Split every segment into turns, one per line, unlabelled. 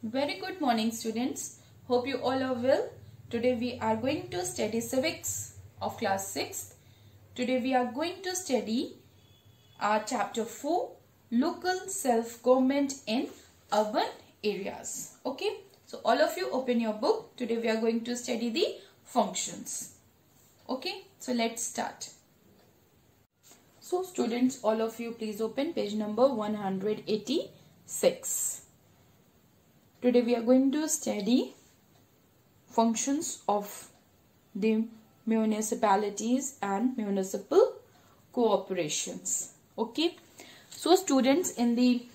Very good morning, students. Hope you all are well. Today we are going to study civics of class 6th. Today we are going to study our chapter 4, local self-government in urban areas. Okay, so all of you open your book. Today we are going to study the functions. Okay, so let's start. So students, all of you please open page number 186. Today we are going to study functions of the municipalities and municipal corporations. Okay, so students, in the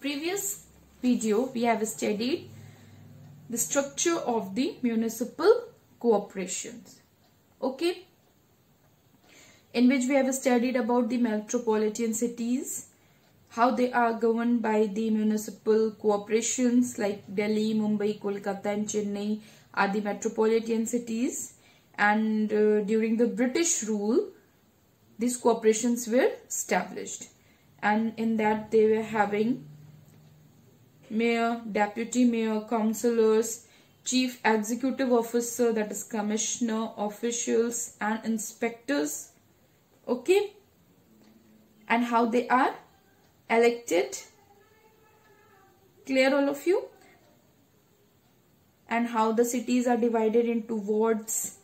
previous video we have studied the structure of the municipal corporations. Okay, in which we have studied about the metropolitan cities, how they are governed by the municipal corporations like Delhi, Mumbai, Kolkata and Chennai are the metropolitan cities, and during the British rule these corporations were established, and in that they were having mayor, deputy mayor, councillors, chief executive officer, that is commissioner, officials and inspectors. Okay, and how they are elected. Clear, all of you? And how the cities are divided into wards.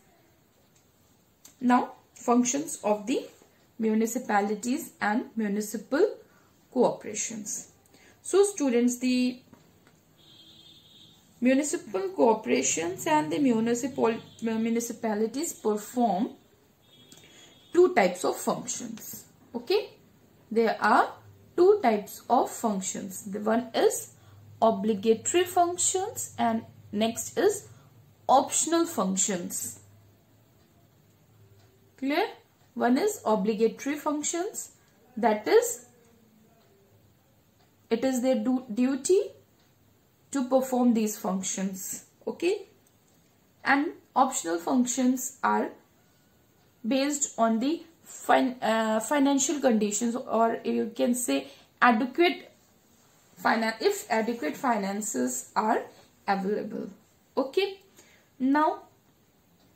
Now, functions of the municipalities and municipal corporations. So students, the municipal corporations and the municipalities perform two types of functions. Okay, there are two types of functions. The one is obligatory functions and next is optional functions. Clear? One is obligatory functions, that is, it is their duty to perform these functions. Okay, and optional functions are based on the financial conditions, or you can say adequate if adequate finances are available. Okay, now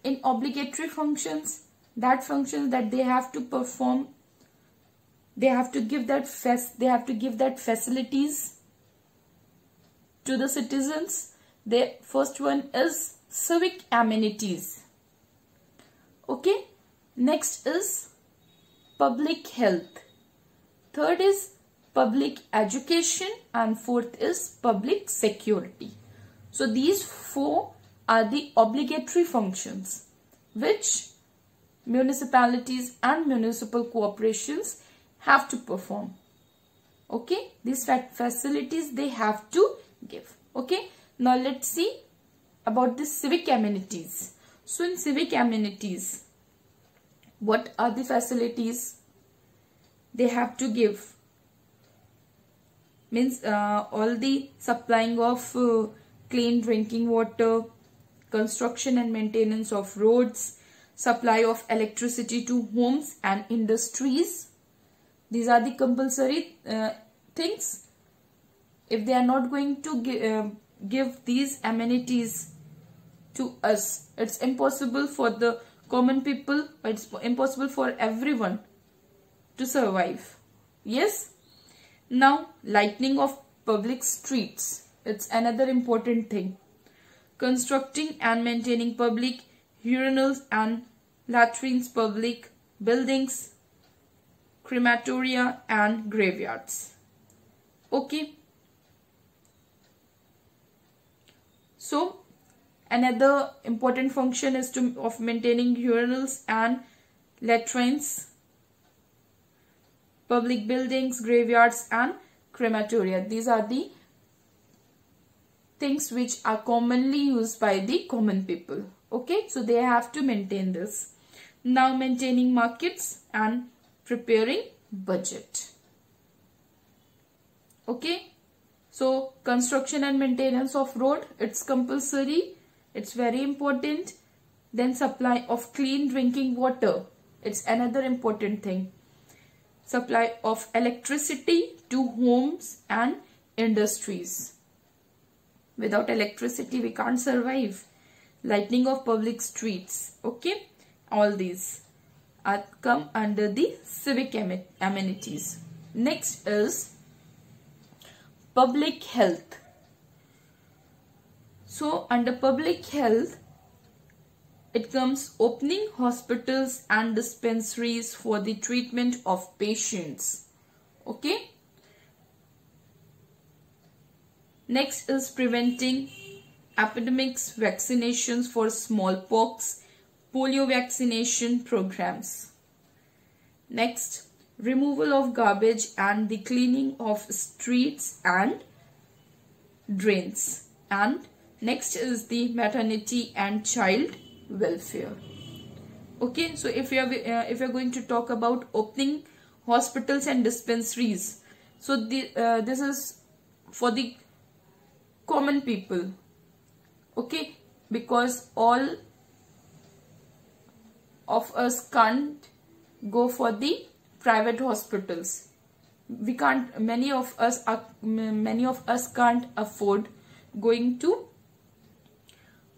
in obligatory functions, that functions that they have to perform, they have to give that facilities to the citizens. The first one is civic amenities. Okay, next is public health, third is public education, and fourth is public security. So these four are the obligatory functions which municipalities and municipal corporations have to perform. Okay, these facilities they have to give. Okay, now let's see about the civic amenities. So in civic amenities, what are the facilities they have to give? Means all the supplying of clean drinking water, construction and maintenance of roads, supply of electricity to homes and industries. These are the compulsory things. If they are not going to give these amenities to us, it's impossible for the common people, it's impossible for everyone to survive. Yes. Now, lightening of public streets, it's another important thing. Constructing and maintaining public urinals and latrines, public buildings, crematoria and graveyards. Okay. So another important function is of maintaining urinals and latrines, public buildings, graveyards and crematoria. These are the things which are commonly used by the common people. Okay, so they have to maintain this. Now maintaining markets and preparing budget. Okay, so construction and maintenance of road, it's compulsory, it's very important. Then supply of clean drinking water, it's another important thing. Supply of electricity to homes and industries. Without electricity we can't survive. Lighting of public streets. Okay, all these are come under the civic amenities. Next is public health. So under public health it comes opening hospitals and dispensaries for the treatment of patients. Okay. Next is preventing epidemics, vaccinations for smallpox, polio vaccination programs. Next, removal of garbage and the cleaning of streets and drains. And next is the maternity and child welfare. Okay, so if you are going to talk about opening hospitals and dispensaries, so this is for the common people. Okay, because all of us can't go for the private hospitals. We can't. Many of us can't afford going to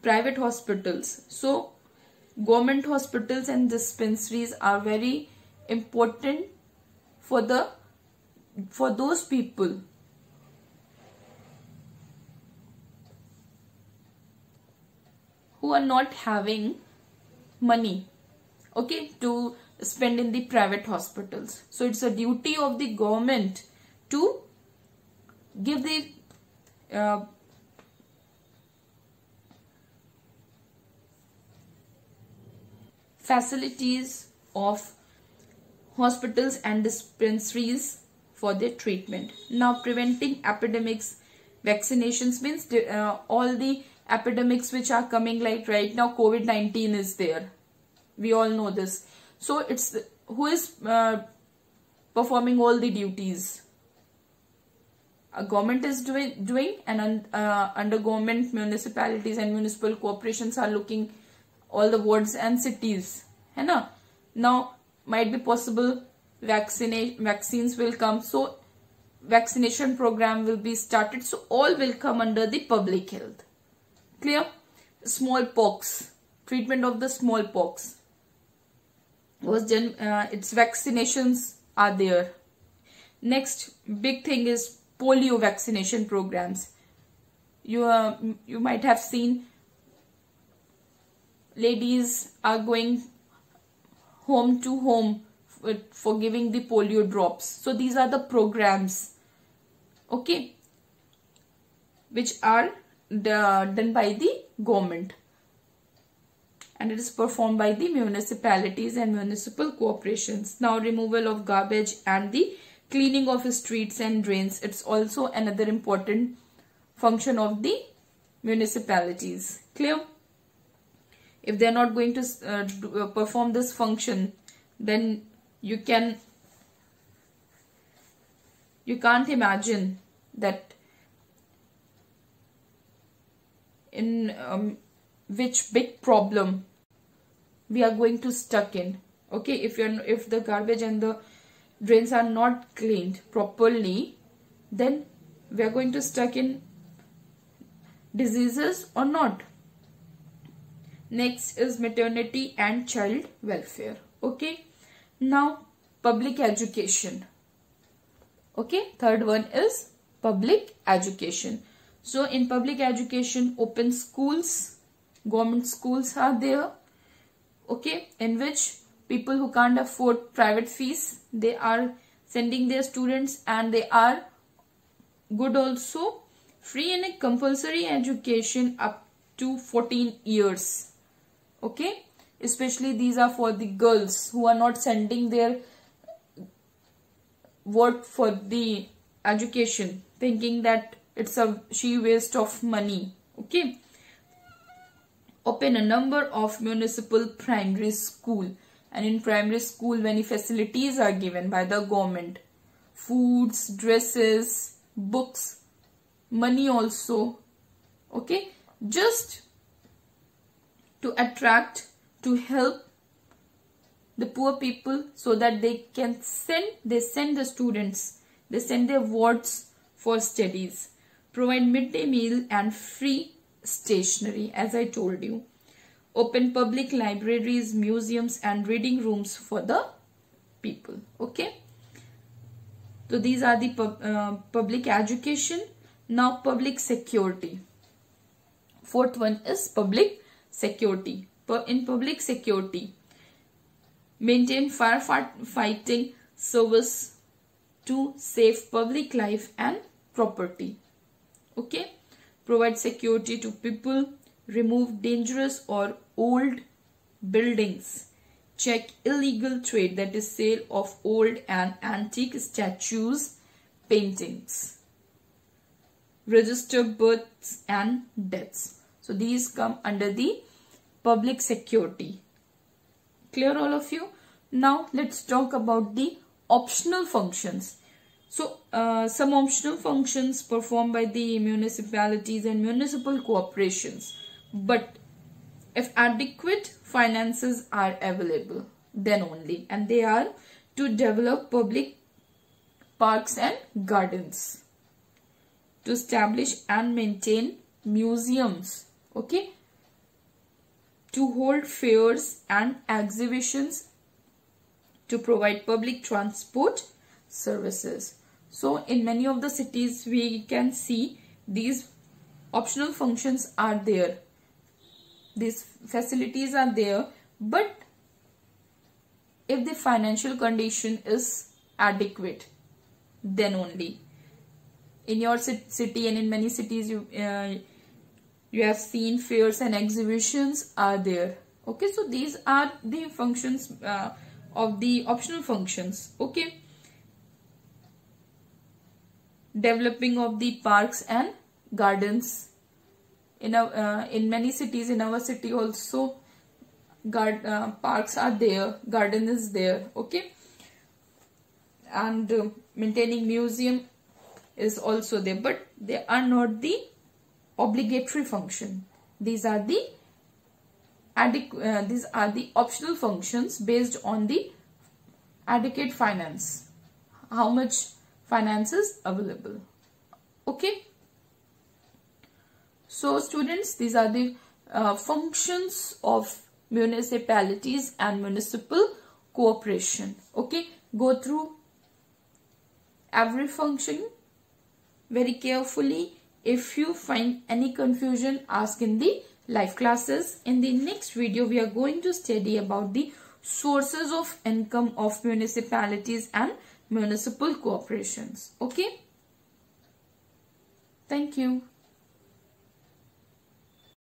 private hospitals. So government hospitals and dispensaries are very important for those people who are not having money, okay, to spend in the private hospitals. So it's a duty of the government to give the facilities of hospitals and dispensaries for their treatment. Now, preventing epidemics, vaccinations means all the epidemics which are coming, like right now COVID-19 is there. We all know this. So it's who is performing all the duties? A government is doing, and under government, municipalities and municipal corporations are looking all the wards and cities. है ना? Now might be possible vaccines will come, so vaccination program will be started. So all will come under the public health. Clear? Smallpox, treatment of the smallpox was done. Its vaccinations are there. Next big thing is polio vaccination programs. You might have seen ladies are going home to home for giving the polio drops. So these are the programs, okay, which are done by the government, and it is performed by the municipalities and municipal corporations. Now, removal of garbage and the cleaning of streets and drains. It's also another important function of the municipalities. Clear? If they are not going to perform this function, then you can't imagine that in which big problem we are going to stuck in. Okay, if the garbage and the drains are not cleaned properly, then we are going to stuck in diseases or not. Next is maternity and child welfare. Okay, now public education. Okay, third one is public education. So in public education, open schools, government schools are there, okay, in which people who can't afford private fees, they are sending their students, and they are good also. Free and compulsory education up to 14 years. Okay, especially these are for the girls who are not sending their work for the education, thinking that it's a sheer waste of money. Okay, open a number of municipal primary school, and in primary school many facilities are given by the government: foods, dresses, books, money also. Okay, just to attract, to help the poor people, so that they send the students, they send their wards for studies. provide midday meal and free stationery, as I told you. Open public libraries, museums and reading rooms for the people. Okay. So these are the public education. Now public security. Fourth one is public security. In public security, maintain firefighting service to save public life and property. Okay. Provide security to people. Remove dangerous or old buildings. Check illegal trade, that is sale of old and antique statues, paintings. Register births and deaths. So these come under the public security. Clear all of you? Now let's talk about the optional functions. So some optional functions performed by the municipalities and municipal corporations. But if adequate finances are available, then only. And they are to develop public parks and gardens, to establish and maintain museums, okay, to hold fairs and exhibitions, to provide public transport services. So in many of the cities we can see these optional functions are there. These facilities are there, but if the financial condition is adequate, then only. In your city and in many cities you have seen fairs and exhibitions are there. Okay, so these are the functions of the optional functions. Okay, developing of the parks and gardens. In many cities, in our city also, parks are there, garden is there. Okay, and maintaining museum is also there, but they are not the obligatory function. These are the optional functions based on the adequate finance, how much finance is available. Okay. So students, these are the functions of municipalities and municipal cooperation. Okay, go through every function very carefully. If you find any confusion, ask in the live classes. In the next video, we are going to study about the sources of income of municipalities and municipal corporations. Okay, thank you.